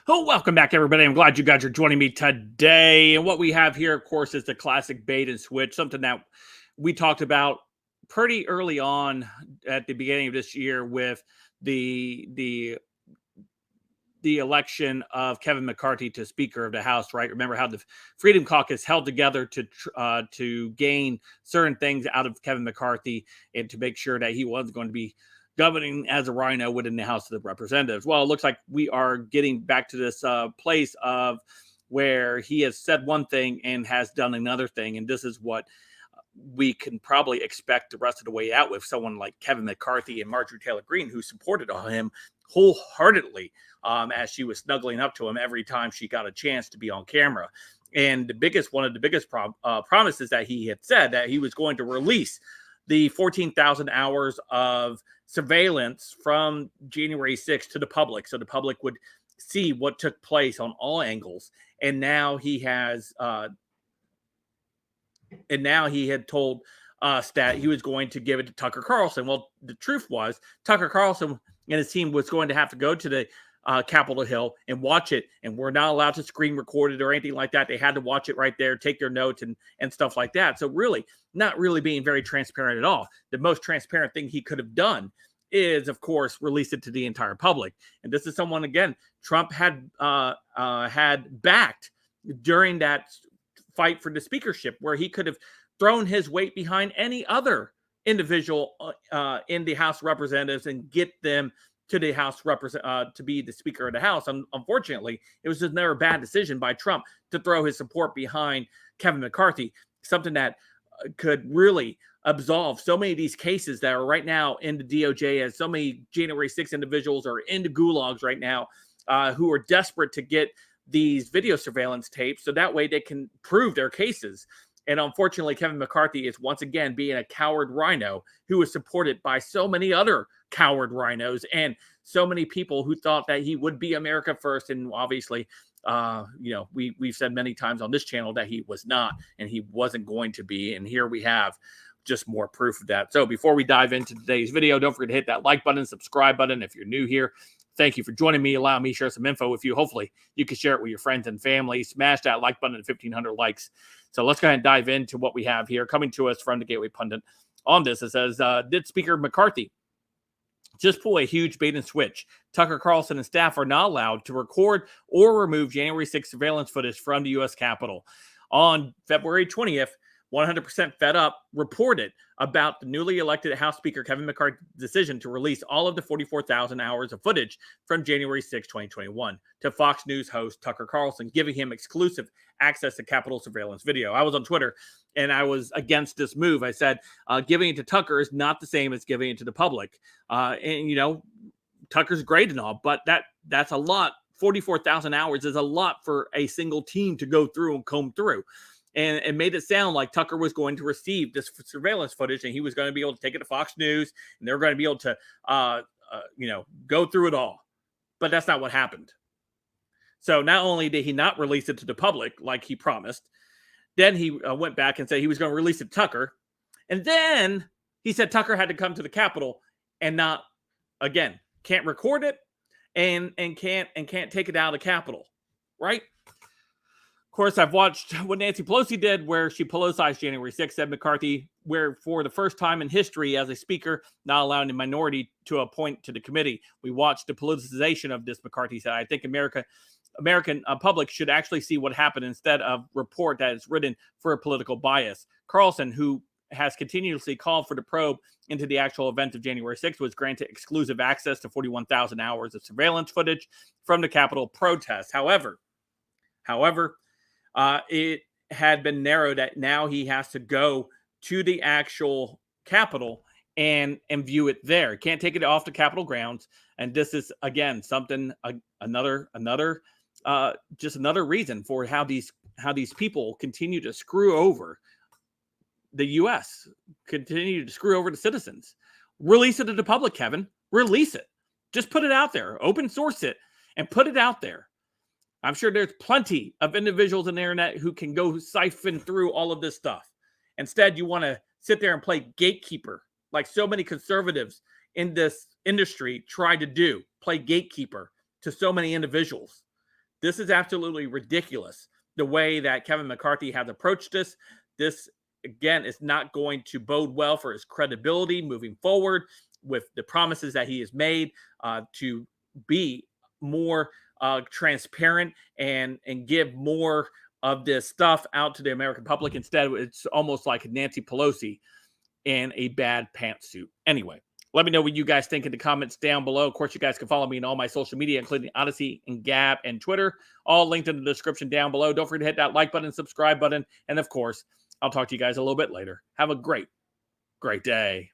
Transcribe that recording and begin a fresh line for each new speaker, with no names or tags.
Oh, welcome back, everybody. I'm glad you guys are joining me today. And what we have here, of course, is the classic bait and switch, something that we talked about pretty early on at the beginning of this year with the the election of Kevin McCarthy to Speaker of the House, right? Remember how the Freedom Caucus held together to gain certain things out of Kevin McCarthy and to make sure that he wasn't going to be governing as a rhino within the House of the Representatives. Well, it looks like we are getting back to this place of where he has said one thing and has done another thing, and this is what we can probably expect the rest of the way out with someone like Kevin McCarthy and Marjorie Taylor Greene, who supported him wholeheartedly as she was snuggling up to him every time she got a chance to be on camera. And one of the biggest promises that he had said that he was going to release the 14,000 hours of surveillance from January 6th to the public, so the public would see what took place on all angles. And now he has had told us that he was going to give it to Tucker Carlson. Well, the truth was Tucker Carlson and his team was going to have to go to the Capitol Hill and watch it, and we're not allowed to screen record it or anything like that. They had to watch it right there, take their notes and stuff like that. So really, not really being very transparent at all. The most transparent thing he could have done is, of course, release it to the entire public. And this is someone, again, Trump had backed during that fight for the speakership, where he could have thrown his weight behind any other individual in the House of Representatives and get them to the House to be the Speaker of the House. Unfortunately, it was just never a bad decision by Trump to throw his support behind Kevin McCarthy, something that could really absolve so many of these cases that are right now in the DOJ, as so many January 6 individuals are in the gulags right now who are desperate to get these video surveillance tapes so that way they can prove their cases. And unfortunately, Kevin McCarthy is once again being a coward rhino who is supported by so many other coward rhinos and so many people who thought that he would be America first. And obviously, we've said many times on this channel that he was not and he wasn't going to be. And here we have just more proof of that. So before we dive into today's video, don't forget to hit that like button, subscribe button if you're new here. Thank you for joining me. Allow me to share some info with you. Hopefully, you can share it with your friends and family. Smash that like button at 1,500 likes. So let's go ahead and dive into what we have here. Coming to us from the Gateway Pundit on this, it says, did Speaker McCarthy just pull a huge bait and switch? Tucker Carlson and staff are not allowed to record or remove January 6th surveillance footage from the U.S. Capitol. On February 20th, 100% Fed Up reported about the newly elected House Speaker Kevin McCarthy's decision to release all of the 44,000 hours of footage from January 6, 2021 to Fox News host Tucker Carlson, giving him exclusive access to Capitol surveillance video. I was on Twitter and I was against this move. I said, giving it to Tucker is not the same as giving it to the public. Tucker's great and all, but that's a lot. 44,000 hours is a lot for a single team to go through and comb through. And it made it sound like Tucker was going to receive this surveillance footage and he was going to be able to take it to Fox News and they're going to be able to, go through it all. But that's not what happened. So not only did he not release it to the public like he promised, then he went back and said he was going to release it to Tucker. And then he said Tucker had to come to the Capitol and can't record it and can't take it out of the Capitol, right? Of course, I've watched what Nancy Pelosi did, where she politicized January 6th, said McCarthy, where for the first time in history as a speaker, not allowing a minority to appoint to the committee. We watched the politicization of this, McCarthy said. I think American public should actually see what happened instead of report that is written for a political bias. Carlson, who has continuously called for the probe into the actual event of January 6th, was granted exclusive access to 41,000 hours of surveillance footage from the Capitol protest. However, it had been narrowed that now he has to go to the actual Capitol and view it there. Can't take it off the Capitol grounds. And this is, again, something, another reason for how these people continue to screw over the U.S., continue to screw over the citizens. Release it to the public, Kevin. Release it. Just put it out there. Open source it and put it out there. I'm sure there's plenty of individuals on the internet who can go siphon through all of this stuff. Instead, you want to sit there and play gatekeeper, like so many conservatives in this industry try to do, play gatekeeper to so many individuals. This is absolutely ridiculous. The way that Kevin McCarthy has approached this. This, again, is not going to bode well for his credibility moving forward with the promises that he has made to be more transparent and give more of this stuff out to the American public. Instead, it's almost like Nancy Pelosi in a bad pantsuit. Anyway, let me know what you guys think in the comments down below. Of course, you guys can follow me on all my social media, including Odysee and Gab and Twitter, all linked in the description down below. Don't forget to hit that like button, subscribe button, and of course, I'll talk to you guys a little bit later. Have a great day.